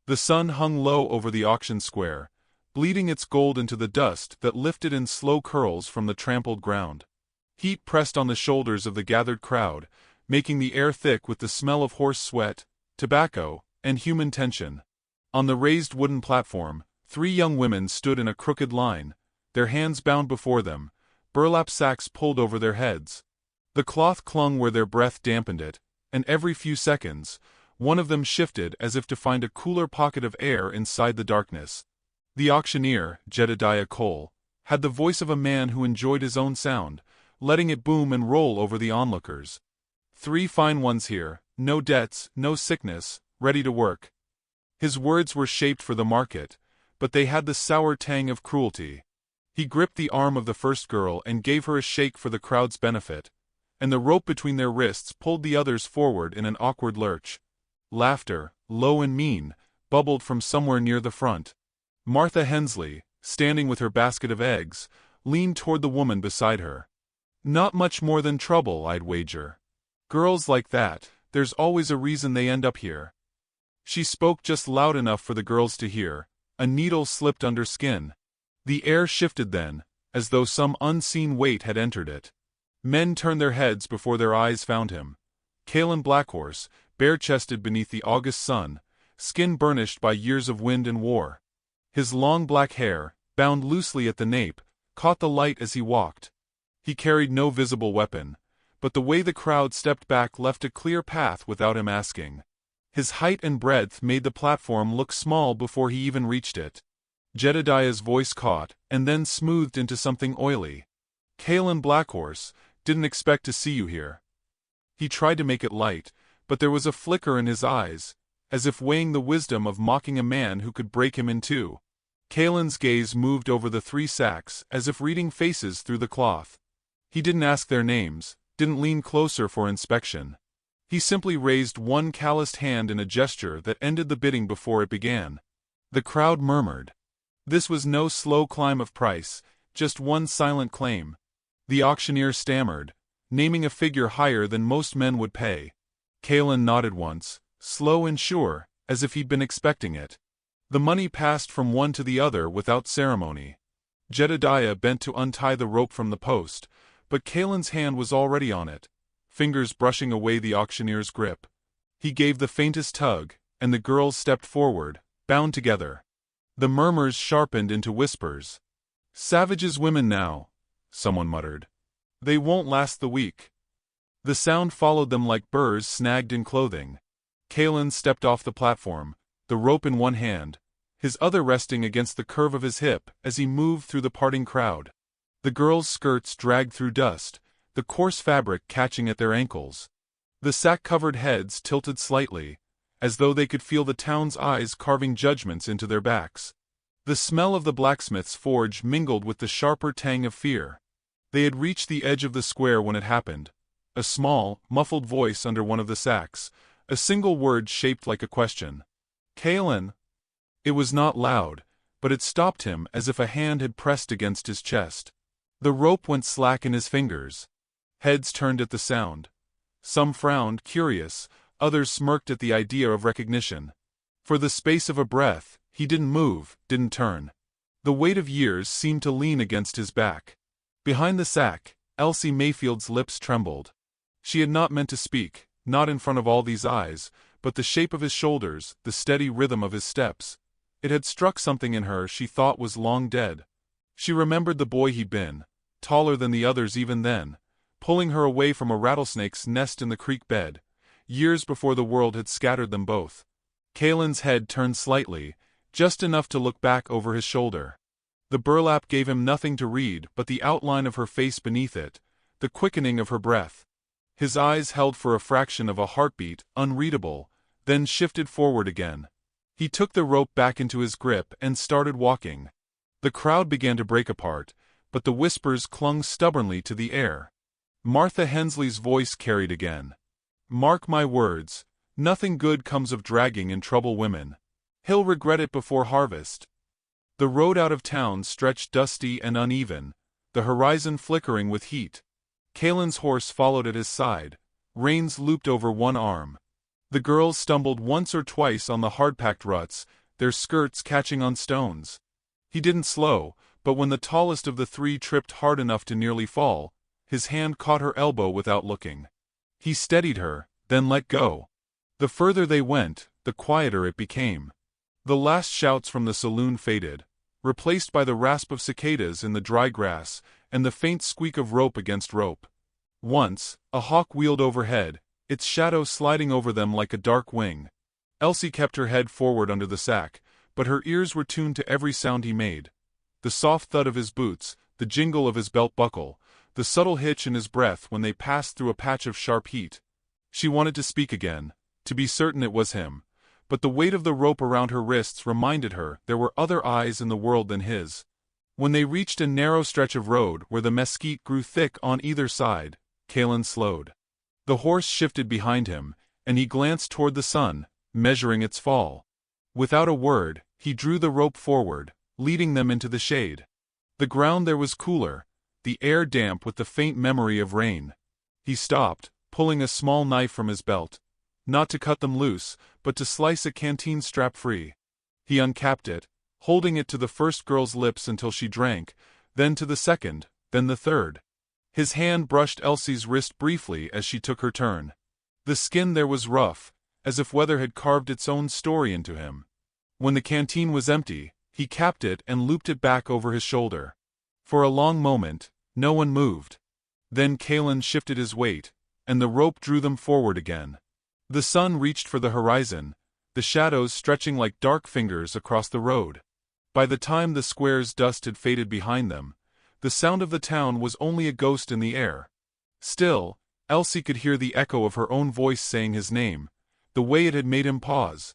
The sun hung low over the auction square, bleeding its gold into the dust that lifted in slow curls from the trampled ground. Heat pressed on the shoulders of the gathered crowd, making the air thick with the smell of horse sweat, tobacco, and human tension. On the raised wooden platform, 3 young women stood in a crooked line, their hands bound before them, burlap sacks pulled over their heads. The cloth clung where their breath dampened it, and every few seconds, one of them shifted as if to find a cooler pocket of air inside the darkness. The auctioneer, Jedediah Cole, had the voice of a man who enjoyed his own sound, letting it boom and roll over the onlookers. 3 fine ones here, no debts, no sickness, ready to work. His words were shaped for the market, but they had the sour tang of cruelty. He gripped the arm of the first girl and gave her a shake for the crowd's benefit, and the rope between their wrists pulled the others forward in an awkward lurch. Laughter, low and mean, bubbled from somewhere near the front. Martha Hensley, standing with her basket of eggs, leaned toward the woman beside her. "Not much more than trouble, I'd wager. Girls like that, there's always a reason they end up here." She spoke just loud enough for the girls to hear. A needle slipped under skin. The air shifted then, as though some unseen weight had entered it. Men turned their heads before their eyes found him. Kalen Blackhorse, bare-chested beneath the August sun, skin burnished by years of wind and war. His long black hair, bound loosely at the nape, caught the light as he walked. He carried no visible weapon, but the way the crowd stepped back left a clear path without him asking. His height and breadth made the platform look small before he even reached it. Jedediah's voice caught, and then smoothed into something oily. "Kalen Blackhorse, didn't expect to see you here." He tried to make it light, but there was a flicker in his eyes, as if weighing the wisdom of mocking a man who could break him in two. Kalen's gaze moved over the 3 sacks, as if reading faces through the cloth. He didn't ask their names, didn't lean closer for inspection. He simply raised one calloused hand in a gesture that ended the bidding before it began. The crowd murmured. This was no slow climb of price, just one silent claim. The auctioneer stammered, naming a figure higher than most men would pay. Kalen nodded once, slow and sure, as if he'd been expecting it. The money passed from one to the other without ceremony. Jedediah bent to untie the rope from the post, but Kalen's hand was already on it, fingers brushing away the auctioneer's grip. He gave the faintest tug, and the girls stepped forward, bound together. The murmurs sharpened into whispers. "Savage as women now," someone muttered. "They won't last the week." The sound followed them like burrs snagged in clothing. Kalen stepped off the platform, the rope in one hand, his other resting against the curve of his hip as he moved through the parting crowd. The girls' skirts dragged through dust, the coarse fabric catching at their ankles. The sack-covered heads tilted slightly, as though they could feel the town's eyes carving judgments into their backs. The smell of the blacksmith's forge mingled with the sharper tang of fear. They had reached the edge of the square when it happened. A small, muffled voice under one of the sacks, a single word shaped like a question. "Kalen." It was not loud, but it stopped him as if a hand had pressed against his chest. The rope went slack in his fingers. Heads turned at the sound. Some frowned, curious, others smirked at the idea of recognition. For the space of a breath, he didn't move, didn't turn. The weight of years seemed to lean against his back. Behind the sack, Elsie Mayfield's lips trembled. She had not meant to speak, not in front of all these eyes, but the shape of his shoulders, the steady rhythm of his steps. It had struck something in her she thought was long dead. She remembered the boy he'd been, taller than the others even then, pulling her away from a rattlesnake's nest in the creek bed, years before the world had scattered them both. Kalen's head turned slightly, just enough to look back over his shoulder. The burlap gave him nothing to read but the outline of her face beneath it, the quickening of her breath. His eyes held for a fraction of a heartbeat, unreadable, then shifted forward again. He took the rope back into his grip and started walking. The crowd began to break apart, but the whispers clung stubbornly to the air. Martha Hensley's voice carried again. "Mark my words, nothing good comes of dragging in trouble women. He'll regret it before harvest." The road out of town stretched dusty and uneven, the horizon flickering with heat. Kalen's horse followed at his side, reins looped over one arm. The girls stumbled once or twice on the hard-packed ruts, their skirts catching on stones. He didn't slow, but when the tallest of the three tripped hard enough to nearly fall, his hand caught her elbow without looking. He steadied her, then let go. The further they went, the quieter it became. The last shouts from the saloon faded, replaced by the rasp of cicadas in the dry grass and the faint squeak of rope against rope. Once, a hawk wheeled overhead, its shadow sliding over them like a dark wing. Elsie kept her head forward under the sack, but her ears were tuned to every sound he made. The soft thud of his boots, the jingle of his belt buckle, the subtle hitch in his breath when they passed through a patch of sharp heat. She wanted to speak again, to be certain it was him, but the weight of the rope around her wrists reminded her there were other eyes in the world than his. When they reached a narrow stretch of road where the mesquite grew thick on either side, Kalen slowed. The horse shifted behind him, and he glanced toward the sun, measuring its fall. Without a word, he drew the rope forward, leading them into the shade. The ground there was cooler, the air damp with the faint memory of rain. He stopped, pulling a small knife from his belt. Not to cut them loose, but to slice a canteen strap free. He uncapped it, holding it to the first girl's lips until she drank, then to the second, then the third. His hand brushed Elsie's wrist briefly as she took her turn. The skin there was rough, as if weather had carved its own story into him. When the canteen was empty, he capped it and looped it back over his shoulder. For a long moment, no one moved. Then Kalen shifted his weight, and the rope drew them forward again. The sun reached for the horizon, the shadows stretching like dark fingers across the road. By the time the square's dust had faded behind them, the sound of the town was only a ghost in the air. Still, Elsie could hear the echo of her own voice saying his name, the way it had made him pause.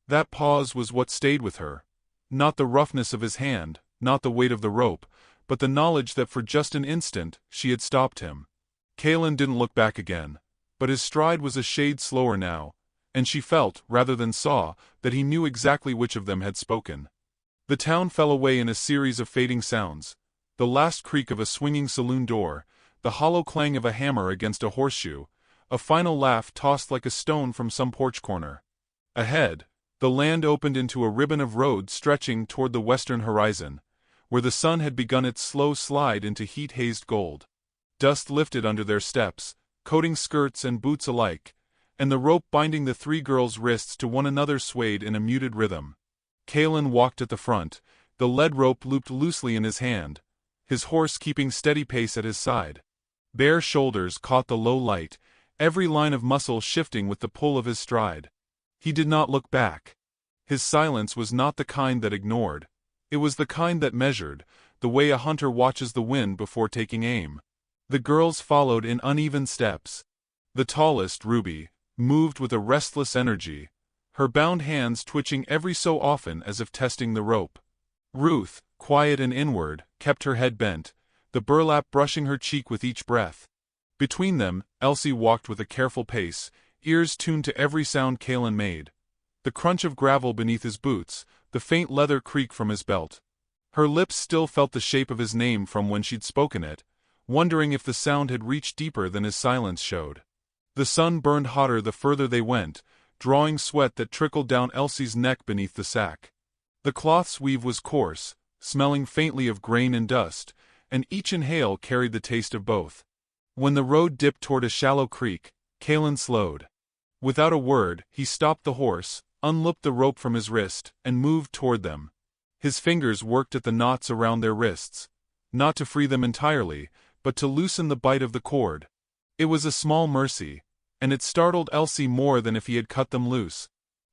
That pause was what stayed with her. Not the roughness of his hand, not the weight of the rope, but the knowledge that for just an instant she had stopped him. Kalen didn't look back again, but his stride was a shade slower now, and she felt, rather than saw, that he knew exactly which of them had spoken. The town fell away in a series of fading sounds. The last creak of a swinging saloon door, the hollow clang of a hammer against a horseshoe, a final laugh tossed like a stone from some porch corner. Ahead, the land opened into a ribbon of road stretching toward the western horizon, where the sun had begun its slow slide into heat-hazed gold. Dust lifted under their steps, coating skirts and boots alike, and the rope binding the three girls' wrists to one another swayed in a muted rhythm. Kalen walked at the front, the lead rope looped loosely in his hand, his horse keeping steady pace at his side. Bare shoulders caught the low light, every line of muscle shifting with the pull of his stride. He did not look back. His silence was not the kind that ignored. It was the kind that measured, the way a hunter watches the wind before taking aim. The girls followed in uneven steps. The tallest, Ruby, moved with a restless energy, her bound hands twitching every so often as if testing the rope. Ruth, quiet and inward, kept her head bent, the burlap brushing her cheek with each breath. Between them, Elsie walked with a careful pace, ears tuned to every sound Kalen made. The crunch of gravel beneath his boots, the faint leather creak from his belt. Her lips still felt the shape of his name from when she'd spoken it, wondering if the sound had reached deeper than his silence showed. The sun burned hotter the further they went, drawing sweat that trickled down Elsie's neck beneath the sack. The cloth's weave was coarse, smelling faintly of grain and dust, and each inhale carried the taste of both. When the road dipped toward a shallow creek, Kalen slowed. Without a word, he stopped the horse, unlooped the rope from his wrist, and moved toward them. His fingers worked at the knots around their wrists, not to free them entirely, but to loosen the bite of the cord. It was a small mercy, and it startled Elsie more than if he had cut them loose.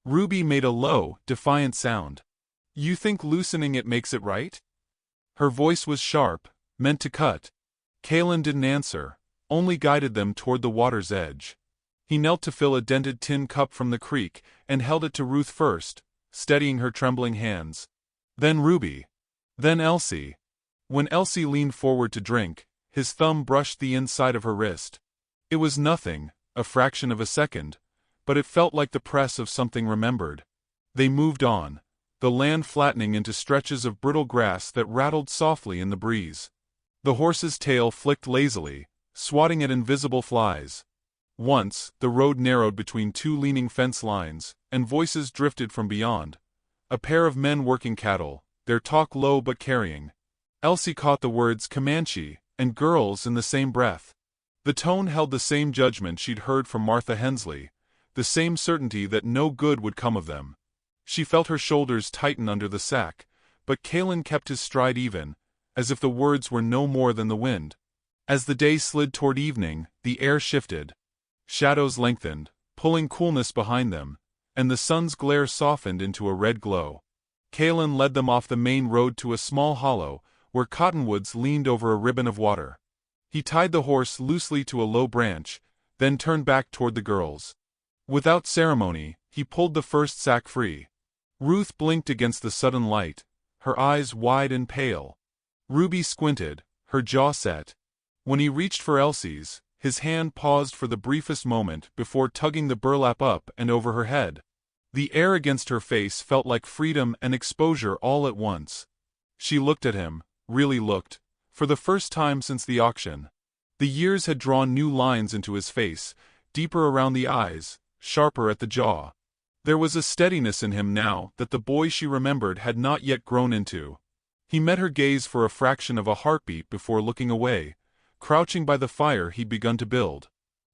Ruby made a low, defiant sound. "You think loosening it makes it right?" Her voice was sharp, meant to cut. Kalen didn't answer, only guided them toward the water's edge. He knelt to fill a dented tin cup from the creek and held it to Ruth first, steadying her trembling hands. Then Ruby. Then Elsie. When Elsie leaned forward to drink, his thumb brushed the inside of her wrist. It was nothing, a fraction of a second, but it felt like the press of something remembered. They moved on, the land flattening into stretches of brittle grass that rattled softly in the breeze. The horse's tail flicked lazily, swatting at invisible flies. Once, the road narrowed between two leaning fence lines, and voices drifted from beyond. A pair of men working cattle, their talk low but carrying. Elsie caught the words Comanche and girls in the same breath. The tone held the same judgment she'd heard from Martha Hensley, the same certainty that no good would come of them. She felt her shoulders tighten under the sack, but Kalen kept his stride even, as if the words were no more than the wind. As the day slid toward evening, the air shifted. Shadows lengthened, pulling coolness behind them, and the sun's glare softened into a red glow. Kalen led them off the main road to a small hollow, where cottonwoods leaned over a ribbon of water. He tied the horse loosely to a low branch, then turned back toward the girls. Without ceremony, he pulled the first sack free. Ruth blinked against the sudden light, her eyes wide and pale. Ruby squinted, her jaw set. When he reached for Elsie's, his hand paused for the briefest moment before tugging the burlap up and over her head. The air against her face felt like freedom and exposure all at once. She looked at him, really looked, for the first time since the auction. The years had drawn new lines into his face, deeper around the eyes, sharper at the jaw. There was a steadiness in him now that the boy she remembered had not yet grown into. He met her gaze for a fraction of a heartbeat before looking away, crouching by the fire he'd begun to build.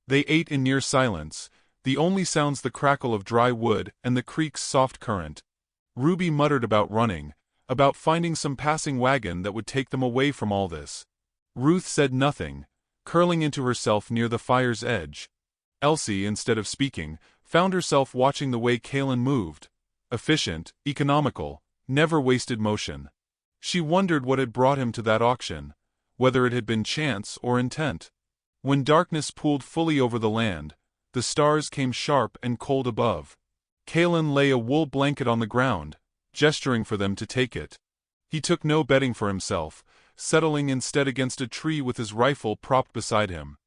They ate in near silence, the only sounds the crackle of dry wood and the creek's soft current. Ruby muttered about running, about finding some passing wagon that would take them away from all this. Ruth said nothing, curling into herself near the fire's edge. Elsie, instead of speaking, found herself watching the way Kalen moved. Efficient, economical, never wasted motion. She wondered what had brought him to that auction, whether it had been chance or intent. When darkness pooled fully over the land, the stars came sharp and cold above. Kalen lay a wool blanket on the ground, gesturing for them to take it. He took no bedding for himself, settling instead against a tree with his rifle propped beside him.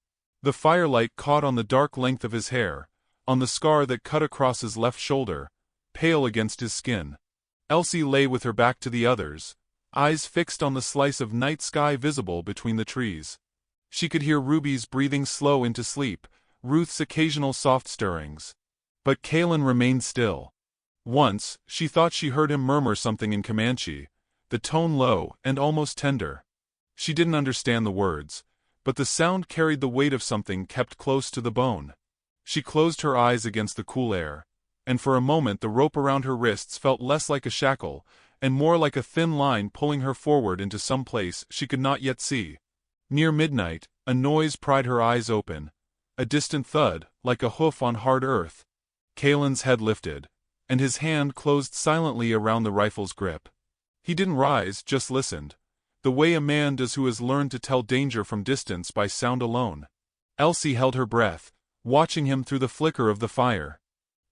The firelight caught on the dark length of his hair, on the scar that cut across his left shoulder, pale against his skin. Elsie lay with her back to the others, eyes fixed on the slice of night sky visible between the trees. She could hear Ruby's breathing slow into sleep, Ruth's occasional soft stirrings. But Kalen remained still. Once, she thought she heard him murmur something in Comanche, the tone low and almost tender. She didn't understand the words, but the sound carried the weight of something kept close to the bone. She closed her eyes against the cool air, and for a moment the rope around her wrists felt less like a shackle, and more like a thin line pulling her forward into some place she could not yet see. Near midnight, a noise pried her eyes open, a distant thud, like a hoof on hard earth. Kalen's head lifted, and his hand closed silently around the rifle's grip. He didn't rise, just listened, the way a man does who has learned to tell danger from distance by sound alone. Elsie held her breath, watching him through the flicker of the fire.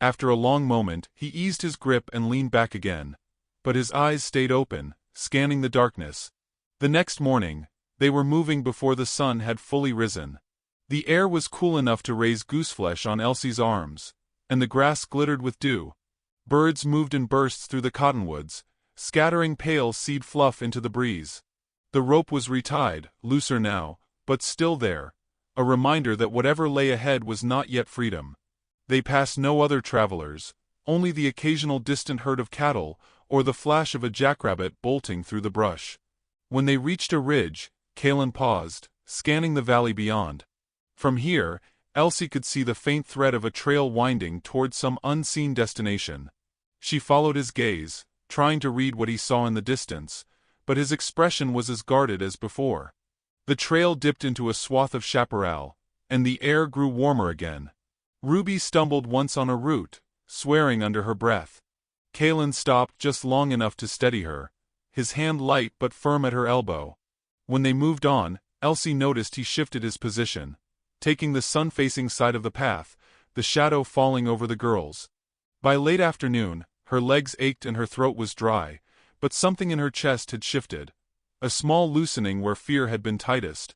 After a long moment, he eased his grip and leaned back again, but his eyes stayed open, scanning the darkness. The next morning, they were moving before the sun had fully risen. The air was cool enough to raise gooseflesh on Elsie's arms, and the grass glittered with dew. Birds moved in bursts through the cottonwoods, scattering pale seed fluff into the breeze. The rope was retied, looser now, but still there, a reminder that whatever lay ahead was not yet freedom. They passed no other travelers, only the occasional distant herd of cattle or the flash of a jackrabbit bolting through the brush. When they reached a ridge, Kalen paused, scanning the valley beyond. From here, Elsie could see the faint thread of a trail winding toward some unseen destination. She followed his gaze, trying to read what he saw in the distance, but his expression was as guarded as before. The trail dipped into a swath of chaparral, and the air grew warmer again. Ruby stumbled once on a root, swearing under her breath. Kalen stopped just long enough to steady her, his hand light but firm at her elbow. When they moved on, Elsie noticed he shifted his position, taking the sun-facing side of the path, the shadow falling over the girls. By late afternoon, her legs ached and her throat was dry, but something in her chest had shifted, a small loosening where fear had been tightest.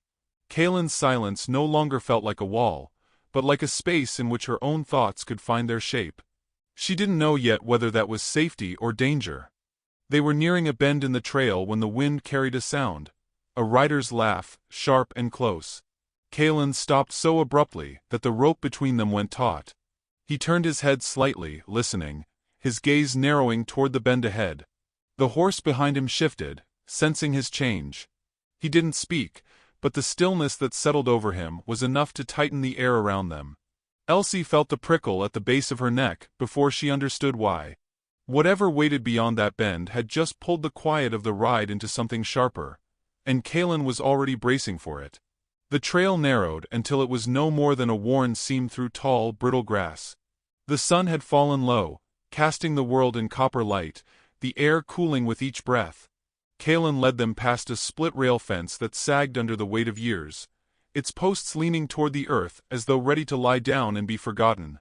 Kalen's silence no longer felt like a wall, but like a space in which her own thoughts could find their shape. She didn't know yet whether that was safety or danger. They were nearing a bend in the trail when the wind carried a sound, a rider's laugh, sharp and close. Kalen stopped so abruptly that the rope between them went taut. He turned his head slightly, listening, his gaze narrowing toward the bend ahead. The horse behind him shifted, sensing his change. He didn't speak, but the stillness that settled over him was enough to tighten the air around them. Elsie felt the prickle at the base of her neck before she understood why. Whatever waited beyond that bend had just pulled the quiet of the ride into something sharper, and Kalen was already bracing for it. The trail narrowed until it was no more than a worn seam through tall, brittle grass. The sun had fallen low, casting the world in copper light, the air cooling with each breath. Kalen led them past a split-rail fence that sagged under the weight of years, its posts leaning toward the earth as though ready to lie down and be forgotten.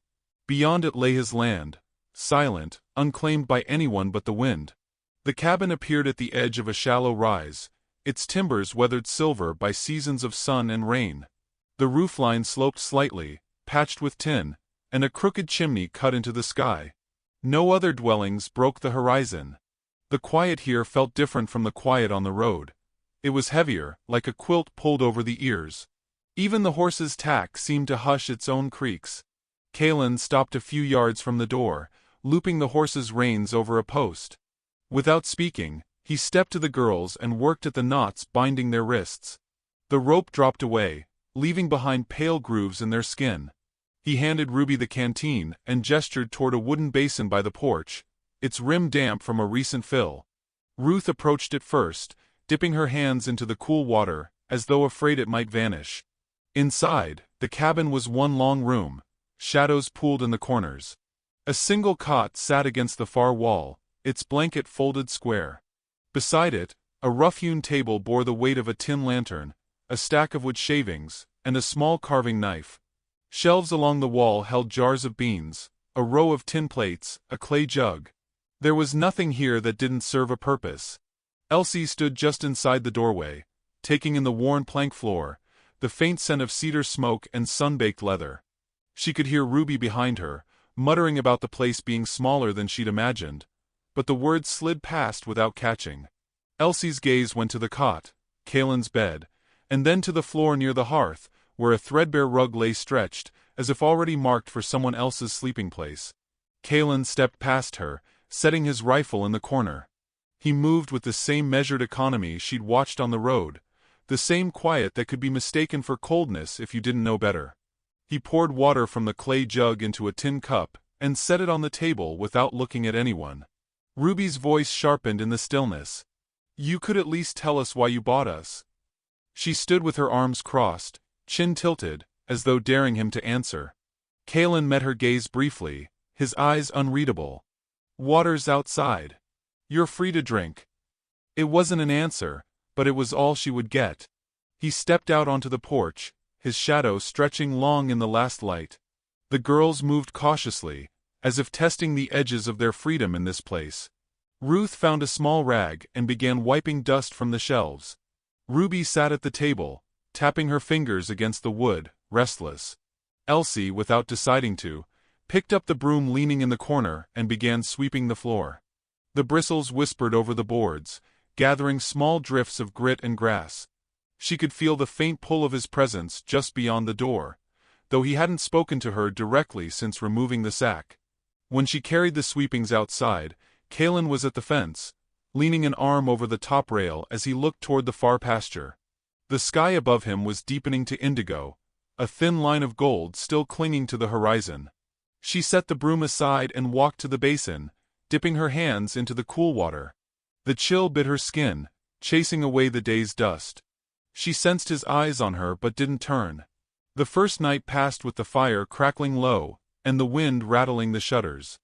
Beyond it lay his land, silent, unclaimed by anyone but the wind. The cabin appeared at the edge of a shallow rise, its timbers weathered silver by seasons of sun and rain. The roofline sloped slightly, patched with tin, and a crooked chimney cut into the sky. No other dwellings broke the horizon. The quiet here felt different from the quiet on the road. It was heavier, like a quilt pulled over the ears. Even the horse's tack seemed to hush its own creaks. Kalen stopped a few yards from the door, looping the horse's reins over a post. Without speaking, he stepped to the girls and worked at the knots binding their wrists. The rope dropped away, leaving behind pale grooves in their skin. He handed Ruby the canteen and gestured toward a wooden basin by the porch, its rim damp from a recent fill. Ruth approached it first, dipping her hands into the cool water, as though afraid it might vanish. Inside, the cabin was one long room, shadows pooled in the corners. A single cot sat against the far wall, its blanket folded square. Beside it, a rough-hewn table bore the weight of a tin lantern, a stack of wood shavings, and a small carving knife. Shelves along the wall held jars of beans, a row of tin plates, a clay jug. There was nothing here that didn't serve a purpose. Elsie stood just inside the doorway, taking in the worn plank floor, the faint scent of cedar smoke and sun-baked leather. She could hear Ruby behind her, muttering about the place being smaller than she'd imagined, but the words slid past without catching. Elsie's gaze went to the cot, Kalen's bed, and then to the floor near the hearth, where a threadbare rug lay stretched, as if already marked for someone else's sleeping place. Kalen stepped past her, setting his rifle in the corner. He moved with the same measured economy she'd watched on the road, the same quiet that could be mistaken for coldness if you didn't know better. He poured water from the clay jug into a tin cup and set it on the table without looking at anyone. Ruby's voice sharpened in the stillness. "You could at least tell us why you bought us." She stood with her arms crossed, chin tilted, as though daring him to answer. Kalen met her gaze briefly, his eyes unreadable. "Water's outside. You're free to drink." It wasn't an answer, but it was all she would get. He stepped out onto the porch, his shadow stretching long in the last light. The girls moved cautiously, as if testing the edges of their freedom in this place. Ruth found a small rag and began wiping dust from the shelves. Ruby sat at the table, tapping her fingers against the wood, restless. Elsie, without deciding to, picked up the broom leaning in the corner and began sweeping the floor. The bristles whispered over the boards, gathering small drifts of grit and grass. She could feel the faint pull of his presence just beyond the door, though he hadn't spoken to her directly since removing the sack. When she carried the sweepings outside, Kalen was at the fence, leaning an arm over the top rail as he looked toward the far pasture. The sky above him was deepening to indigo, a thin line of gold still clinging to the horizon. She set the broom aside and walked to the basin, dipping her hands into the cool water. The chill bit her skin, chasing away the day's dust. She sensed his eyes on her but didn't turn. The first night passed with the fire crackling low, and the wind rattling the shutters.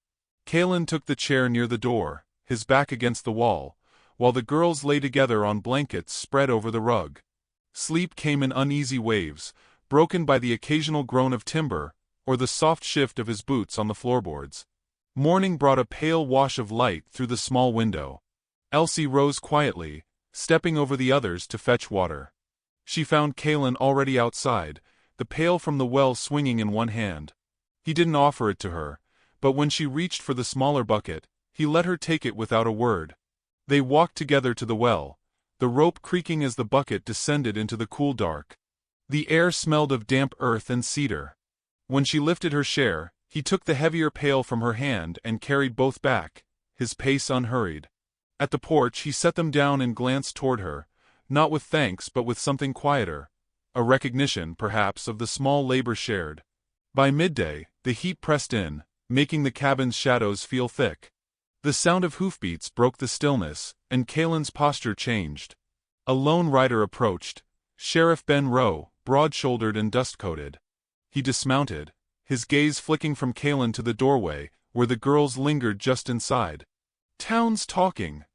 Kalen took the chair near the door, his back against the wall, while the girls lay together on blankets spread over the rug. Sleep came in uneasy waves, broken by the occasional groan of timber, or the soft shift of his boots on the floorboards. Morning brought a pale wash of light through the small window. Elsie rose quietly, stepping over the others to fetch water. She found Kalen already outside, the pail from the well swinging in one hand. He didn't offer it to her, but when she reached for the smaller bucket, he let her take it without a word. They walked together to the well, the rope creaking as the bucket descended into the cool dark. The air smelled of damp earth and cedar. When she lifted her share, he took the heavier pail from her hand and carried both back, his pace unhurried. At the porch he set them down and glanced toward her, not with thanks but with something quieter, a recognition, perhaps, of the small labor shared. By midday, the heat pressed in, making the cabin's shadows feel thick. The sound of hoofbeats broke the stillness, and Kalen's posture changed. A lone rider approached, Sheriff Ben Rowe, broad-shouldered and dust-coated. He dismounted, his gaze flicking from Kalen to the doorway, where the girls lingered just inside. "Town's talking,"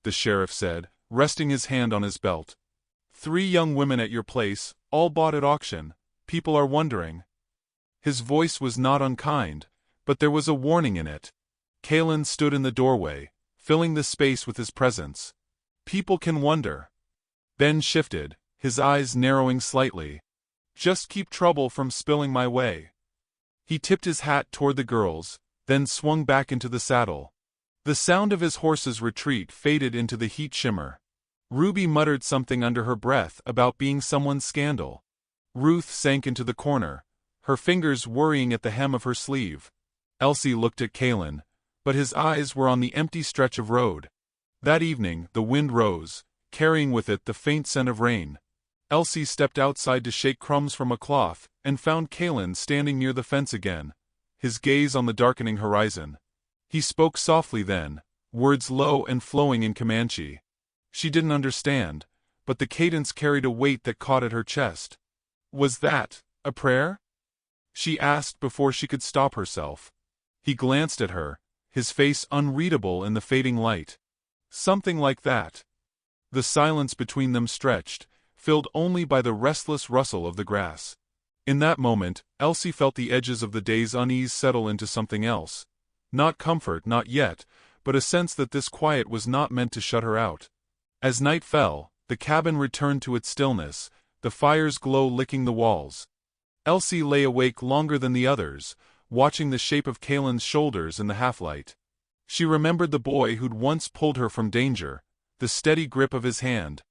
the sheriff said, resting his hand on his belt. "3 young women at your place, all bought at auction. People are wondering." His voice was not unkind, but there was a warning in it. Kalen stood in the doorway, filling the space with his presence. "People can wonder." Ben shifted, his eyes narrowing slightly. "Just keep trouble from spilling my way." He tipped his hat toward the girls, then swung back into the saddle. The sound of his horse's retreat faded into the heat shimmer. Ruby muttered something under her breath about being someone's scandal. Ruth sank into the corner, her fingers worrying at the hem of her sleeve. Elsie looked at Kalen, but his eyes were on the empty stretch of road. That evening, the wind rose, carrying with it the faint scent of rain. Elsie stepped outside to shake crumbs from a cloth, and found Kalen standing near the fence again, his gaze on the darkening horizon. He spoke softly then, words low and flowing in Comanche. She didn't understand, but the cadence carried a weight that caught at her chest. "Was that a prayer?" she asked before she could stop herself. He glanced at her, his face unreadable in the fading light. "Something like that." The silence between them stretched, filled only by the restless rustle of the grass. In that moment, Elsie felt the edges of the day's unease settle into something else. Not comfort, not yet, but a sense that this quiet was not meant to shut her out. As night fell, the cabin returned to its stillness, the fire's glow licking the walls. Elsie lay awake longer than the others, watching the shape of Kalen's shoulders in the half-light. She remembered the boy who'd once pulled her from danger, the steady grip of his hand.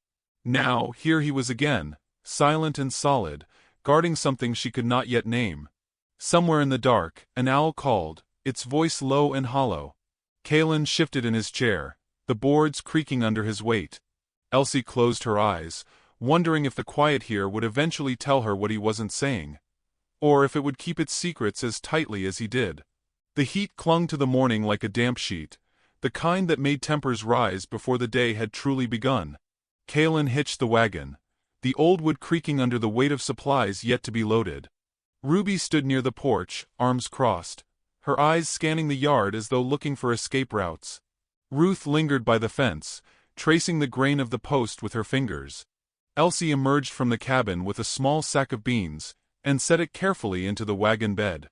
Now, here he was again, silent and solid, guarding something she could not yet name. Somewhere in the dark, an owl called, its voice low and hollow. Kalen shifted in his chair, the boards creaking under his weight. Elsie closed her eyes, wondering if the quiet here would eventually tell her what he wasn't saying, or if it would keep its secrets as tightly as he did. The heat clung to the morning like a damp sheet, the kind that made tempers rise before the day had truly begun. Kalen hitched the wagon, the old wood creaking under the weight of supplies yet to be loaded. Ruby stood near the porch, arms crossed, her eyes scanning the yard as though looking for escape routes. Ruth lingered by the fence, tracing the grain of the post with her fingers. Elsie emerged from the cabin with a small sack of beans, and set it carefully into the wagon bed.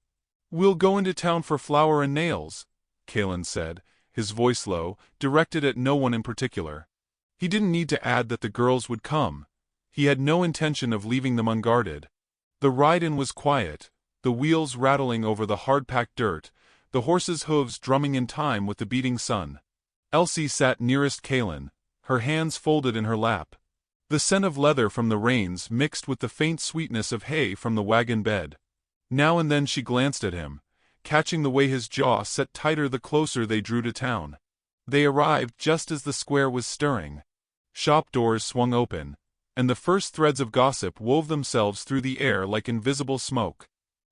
"We'll go into town for flour and nails," Kalen said, his voice low, directed at no one in particular. He didn't need to add that the girls would come. He had no intention of leaving them unguarded. The ride-in was quiet, the wheels rattling over the hard-packed dirt, the horses' hooves drumming in time with the beating sun. Elsie sat nearest Kalen, her hands folded in her lap. The scent of leather from the reins mixed with the faint sweetness of hay from the wagon bed. Now and then she glanced at him, catching the way his jaw set tighter the closer they drew to town. They arrived just as the square was stirring. Shop doors swung open, and the first threads of gossip wove themselves through the air like invisible smoke.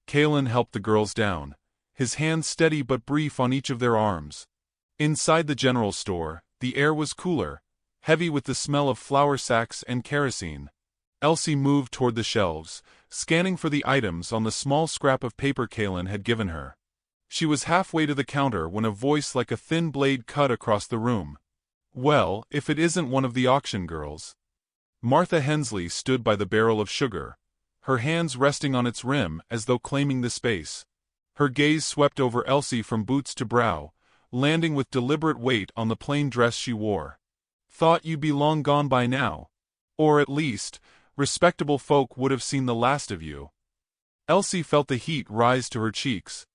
Kalen helped the girls down, his hands steady but brief on each of their arms. Inside the general store, the air was cooler, heavy with the smell of flour sacks and kerosene. Elsie moved toward the shelves, scanning for the items on the small scrap of paper Kalen had given her. She was halfway to the counter when a voice like a thin blade cut across the room. "Well, if it isn't one of the auction girls." Martha Hensley stood by the barrel of sugar, her hands resting on its rim as though claiming the space. Her gaze swept over Elsie from boots to brow, landing with deliberate weight on the plain dress she wore. "Thought you'd be long gone by now. Or at least, respectable folk would have seen the last of you." Elsie felt the heat rise to her cheeks.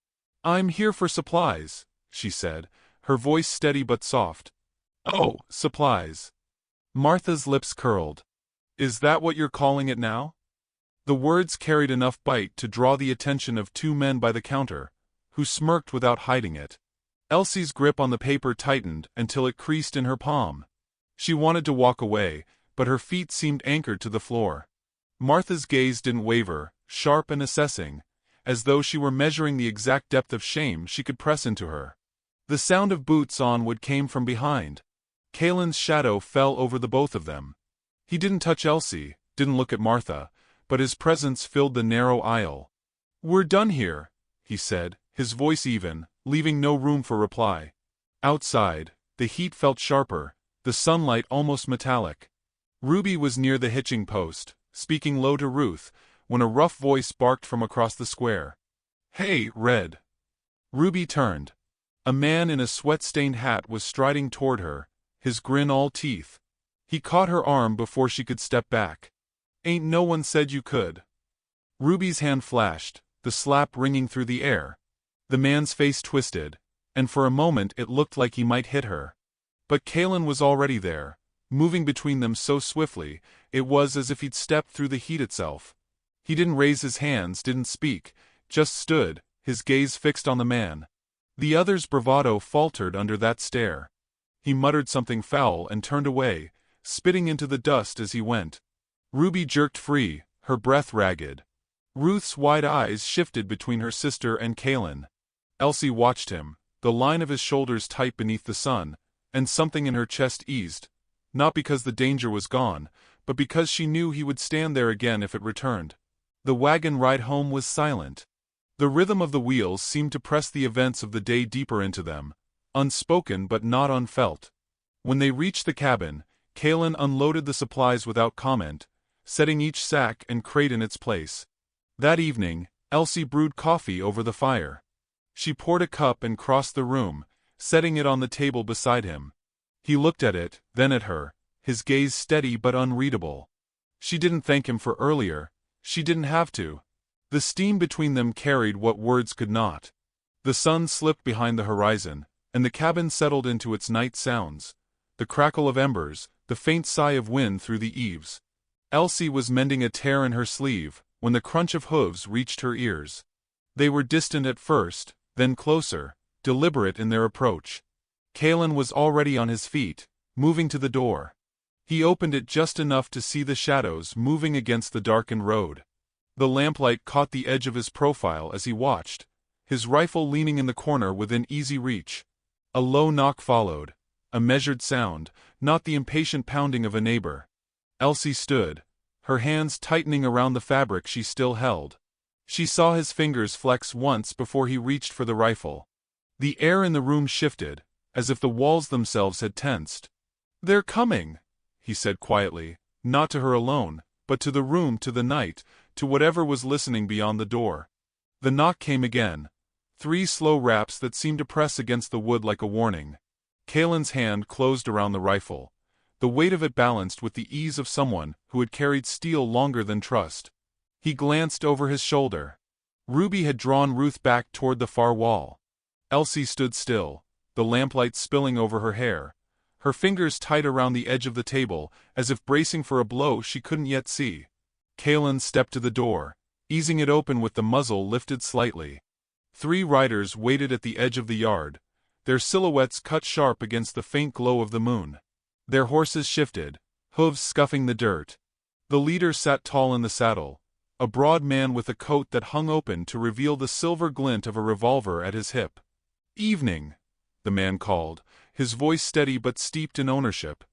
"I'm here for supplies," she said, her voice steady but soft. "Oh, supplies." Martha's lips curled. "Is that what you're calling it now?" The words carried enough bite to draw the attention of two men by the counter, who smirked without hiding it. Elsie's grip on the paper tightened until it creased in her palm. She wanted to walk away, but her feet seemed anchored to the floor. Martha's gaze didn't waver, sharp and assessing, as though she were measuring the exact depth of shame she could press into her. The sound of boots on wood came from behind. Kalen's shadow fell over the both of them. He didn't touch Elsie, didn't look at Martha, but his presence filled the narrow aisle. "We're done here," he said, his voice even, leaving no room for reply. Outside, the heat felt sharper, the sunlight almost metallic. Ruby was near the hitching post, speaking low to Ruth, when a rough voice barked from across the square. "Hey, Red." Ruby turned. A man in a sweat-stained hat was striding toward her, his grin all teeth. He caught her arm before she could step back. "Ain't no one said you could." Ruby's hand flashed, the slap ringing through the air. The man's face twisted, and for a moment it looked like he might hit her. But Kalen was already there, moving between them so swiftly, it was as if he'd stepped through the heat itself. He didn't raise his hands, didn't speak, just stood, his gaze fixed on the man. The other's bravado faltered under that stare. He muttered something foul and turned away, spitting into the dust as he went. Ruby jerked free, her breath ragged. Ruth's wide eyes shifted between her sister and Kalen. Elsie watched him, the line of his shoulders tight beneath the sun, and something in her chest eased, not because the danger was gone, but because she knew he would stand there again if it returned. The wagon ride home was silent. The rhythm of the wheels seemed to press the events of the day deeper into them, unspoken but not unfelt. When they reached the cabin, Kalen unloaded the supplies without comment, setting each sack and crate in its place. That evening, Elsie brewed coffee over the fire. She poured a cup and crossed the room, setting it on the table beside him. He looked at it, then at her, his gaze steady but unreadable. She didn't thank him for earlier, she didn't have to. The steam between them carried what words could not. The sun slipped behind the horizon, and the cabin settled into its night sounds, the crackle of embers, the faint sigh of wind through the eaves. Elsie was mending a tear in her sleeve, when the crunch of hooves reached her ears. They were distant at first, then closer, deliberate in their approach. Kalen was already on his feet, moving to the door. He opened it just enough to see the shadows moving against the darkened road. The lamplight caught the edge of his profile as he watched, his rifle leaning in the corner within easy reach. A low knock followed, a measured sound, not the impatient pounding of a neighbor. Elsie stood, her hands tightening around the fabric she still held. She saw his fingers flex once before he reached for the rifle. The air in the room shifted, as if the walls themselves had tensed. "They're coming," he said quietly, not to her alone, but to the room, to the night, to whatever was listening beyond the door. The knock came again. 3 slow raps that seemed to press against the wood like a warning. Kalen's hand closed around the rifle, the weight of it balanced with the ease of someone who had carried steel longer than trust. He glanced over his shoulder. Ruby had drawn Ruth back toward the far wall. Elsie stood still, the lamplight spilling over her hair, her fingers tight around the edge of the table, as if bracing for a blow she couldn't yet see. Kalen stepped to the door, easing it open with the muzzle lifted slightly. 3 riders waited at the edge of the yard, their silhouettes cut sharp against the faint glow of the moon. Their horses shifted, hooves scuffing the dirt. The leader sat tall in the saddle, a broad man with a coat that hung open to reveal the silver glint of a revolver at his hip. "Evening," the man called, his voice steady but steeped in ownership.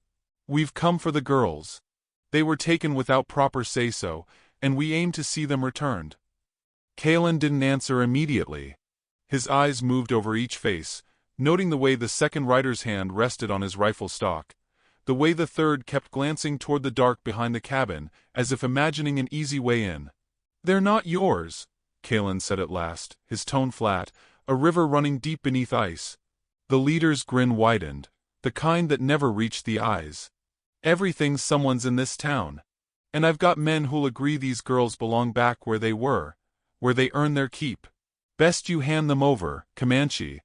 "We've come for the girls. They were taken without proper say-so, and we aim to see them returned." Kalen didn't answer immediately. His eyes moved over each face, noting the way the second rider's hand rested on his rifle stock, the way the third kept glancing toward the dark behind the cabin, as if imagining an easy way in. "They're not yours," Kalen said at last, his tone flat, a river running deep beneath ice. The leader's grin widened, the kind that never reached the eyes. "Everything's someone's in this town. And I've got men who'll agree these girls belong back where they were, where they earned their keep. Best you hand them over, Comanche.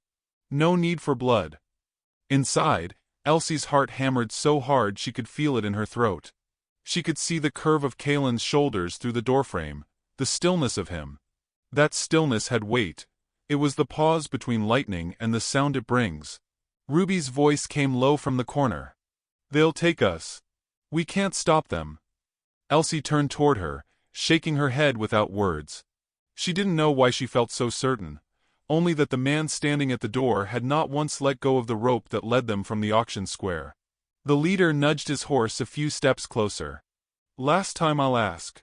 No need for blood." Inside, Elsie's heart hammered so hard she could feel it in her throat. She could see the curve of Kalen's shoulders through the doorframe, the stillness of him. That stillness had weight. It was the pause between lightning and the sound it brings. Ruby's voice came low from the corner. "They'll take us. We can't stop them." Elsie turned toward her, shaking her head without words. She didn't know why she felt so certain, only that the man standing at the door had not once let go of the rope that led them from the auction square. The leader nudged his horse a few steps closer. "Last time I'll ask."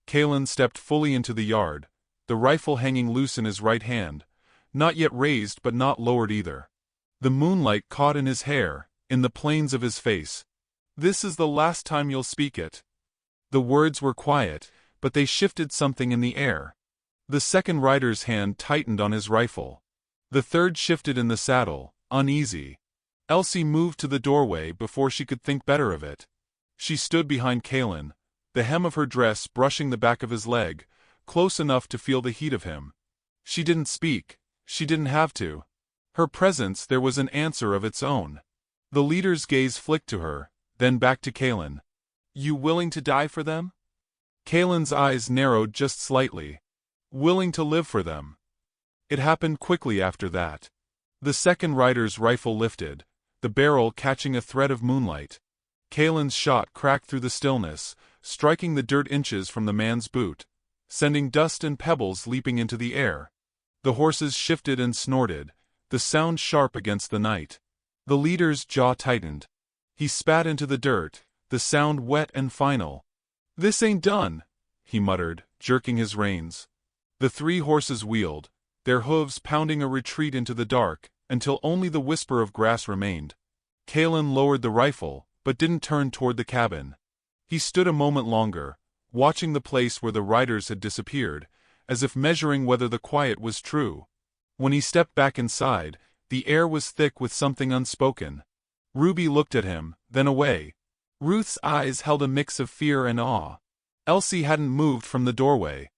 Kalen stepped fully into the yard, the rifle hanging loose in his right hand, not yet raised but not lowered either. The moonlight caught in his hair, in the planes of his face. "This is the last time you'll speak it." The words were quiet, but they shifted something in the air. The second rider's hand tightened on his rifle. The third shifted in the saddle, uneasy. Elsie moved to the doorway before she could think better of it. She stood behind Kalen, the hem of her dress brushing the back of his leg, close enough to feel the heat of him. She didn't speak. She didn't have to. Her presence there was an answer of its own. The leader's gaze flicked to her, then back to Kalen. "You willing to die for them?" Kalen's eyes narrowed just slightly. Willing to live for them. It happened quickly after that. The second rider's rifle lifted, the barrel catching a thread of moonlight. Kalen's shot cracked through the stillness, striking the dirt inches from the man's boot, sending dust and pebbles leaping into the air. The horses shifted and snorted, the sound sharp against the night. The leader's jaw tightened. He spat into the dirt, the sound wet and final. "This ain't done," he muttered, jerking his reins. The three horses wheeled, their hooves pounding a retreat into the dark, until only the whisper of grass remained. Kalen lowered the rifle, but didn't turn toward the cabin. He stood a moment longer, watching the place where the riders had disappeared, as if measuring whether the quiet was true. When he stepped back inside, the air was thick with something unspoken. Ruby looked at him, then away. Ruth's eyes held a mix of fear and awe. Elsie hadn't moved from the doorway.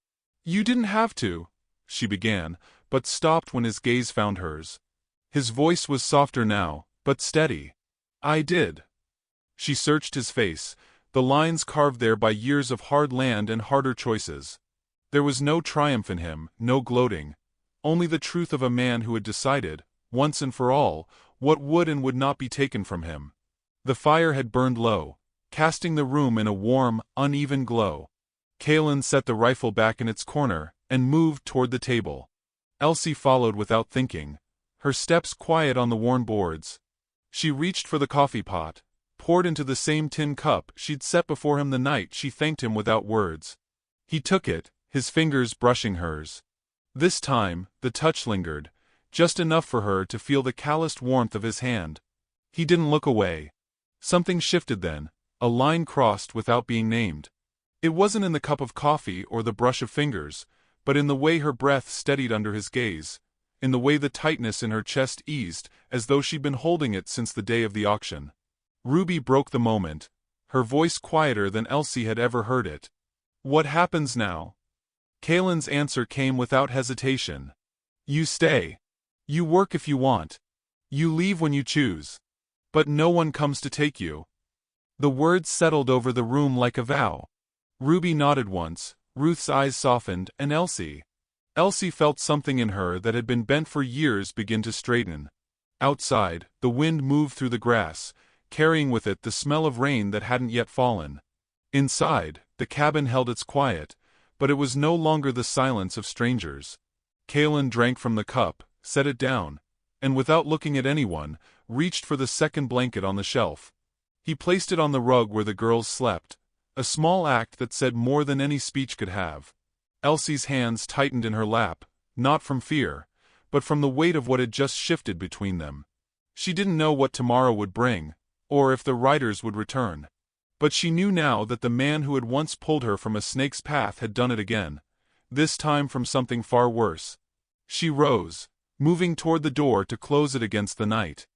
"You didn't have to," she began, but stopped when his gaze found hers. His voice was softer now, but steady. "I did." She searched his face, the lines carved there by years of hard land and harder choices. There was no triumph in him, no gloating, only the truth of a man who had decided, once and for all, what would and would not be taken from him. The fire had burned low, casting the room in a warm, uneven glow. Kalen set the rifle back in its corner, and moved toward the table. Elsie followed without thinking, her steps quiet on the worn boards. She reached for the coffee pot, poured into the same tin cup she'd set before him the night she thanked him without words. He took it, his fingers brushing hers. This time, the touch lingered, just enough for her to feel the calloused warmth of his hand. He didn't look away. Something shifted then, a line crossed without being named. It wasn't in the cup of coffee or the brush of fingers, but in the way her breath steadied under his gaze, in the way the tightness in her chest eased, as though she'd been holding it since the day of the auction. Ruby broke the moment, her voice quieter than Elsie had ever heard it. "What happens now?" Kalen's answer came without hesitation. "You stay. You work if you want. You leave when you choose. But no one comes to take you." The words settled over the room like a vow. Ruby nodded once, Ruth's eyes softened, and Elsie. Elsie felt something in her that had been bent for years begin to straighten. Outside, the wind moved through the grass, carrying with it the smell of rain that hadn't yet fallen. Inside, the cabin held its quiet, but it was no longer the silence of strangers. Kalen drank from the cup, set it down, and without looking at anyone, reached for the second blanket on the shelf. He placed it on the rug where the girls slept, a small act that said more than any speech could have. Elsie's hands tightened in her lap, not from fear, but from the weight of what had just shifted between them. She didn't know what tomorrow would bring, or if the riders would return. But she knew now that the man who had once pulled her from a snake's path had done it again, this time from something far worse. She rose, moving toward the door to close it against the night.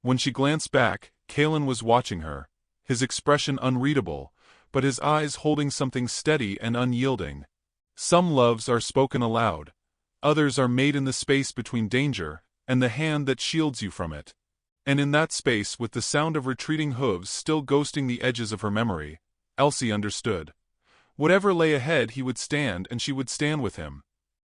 When she glanced back, Kalen was watching her, his expression unreadable, but his eyes holding something steady and unyielding. Some loves are spoken aloud, others are made in the space between danger and the hand that shields you from it. And in that space, with the sound of retreating hooves still ghosting the edges of her memory, Elsie understood. Whatever lay ahead he would stand and she would stand with him.